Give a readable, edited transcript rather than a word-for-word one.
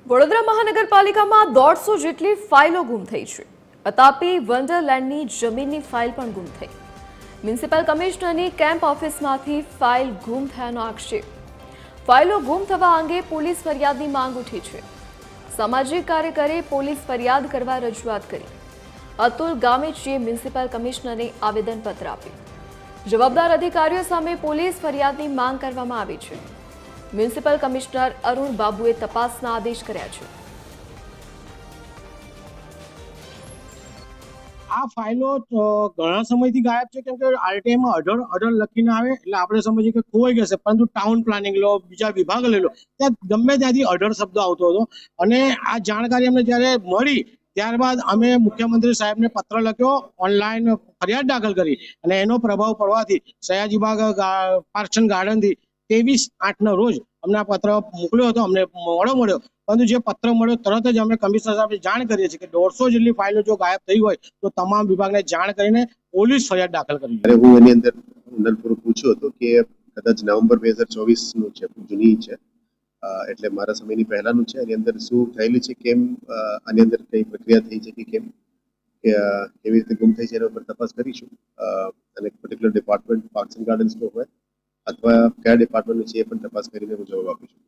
વડોદરા મહાનગરપાલિકામાં 150 જેટલી ફાઇલો ગુમ થઈ છે. અતાપી વન્ડરલેન્ડની જમીનની ફાઇલ પણ ગુમ થઈ. મ્યુનિસિપલ કમિશનરની કેમ્પ ઓફિસમાંથી ફાઇલ ગુમ થયાનો આક્ષેપ. ફાઇલો ગુમ થવા અંગે પોલીસ ફરિયાદની માંગ ઉઠી છે. સામાજિક કાર્યકરે પોલીસ ફરિયાદ કરવા રજૂઆત કરી. અતુલ ગામેચીએ મ્યુનિસિપલ કમિશનરને આવેદનપત્ર આપ્યું. જવાબદાર અધિકારીઓ સામે પોલીસ ફરિયાદની માંગ કરવામાં આવી છે. મ્યુનિસિપલ કમિશનર અરુણ બાબુએ તપાસના આદેશ કર્યા છે. આ ફાઇલો ઘણા સમયથી ગાયબ છે, કેમ કે આરટીઆઈમાં અઢળ લખીને આવે એટલે આપણે સમજીએ કે ખોવાઈ ગશે, પરંતુ ટાઉન પ્લાનિંગ લો, બીજા વિભાગ લઈ લો, ત્યાં ગમે ત્યાંથી અઢળ શબ્દ આવતો હતો. અને આ જાણકારી અમને જ્યારે મળી ત્યારબાદ અમે મુખ્યમંત્રી સાહેબને પત્ર લખ્યો, ઓનલાઈન ફરિયાદ દાખલ કરી અને એનો પ્રભાવ પડવાથી સયાજીબાગ પાર્ક્સ એન્ડ ગાર્ડનથી 23/8ના રોજ અમને આ પત્ર મોકલ્યો હતો. અમને મોડો મળ્યો, પરંતુ જે પત્ર મળ્યો તરત જ અમે કમિશનર સાહેબને જાણ કરીએ છીએ કે 150 જેટલી ફાઇલો જો ગાયબ થઈ હોય તો તમામ વિભાગને જાણ કરીને પોલીસ ફરિયાદ દાખલ કરવી જોઈએ. હું એની અંદર ઊંડાણપૂર્વક પૂછ્યું હતું કે કદાચ નવેમ્બર 2024નું છે, જૂની છે, એટલે મારા સમયની પહેલાનું છે. એની અંદર શું થયેલું છે, કેમ આની અંદર કઈ પ્રક્રિયા થઈ છે કે કેમ કેવી રીતે ગુમ થઈ છે એના ઉપર તપાસ કરીશું. અને પર્ટિક્યુલર ડિપાર્ટમેન્ટ પાર્ક્સ એન્ડ ગાર્ડન્સનો હોય અથવા કયા ડિપાર્ટમેન્ટનું છે એ પણ તપાસ કરીને હું જવાબ આપીશું.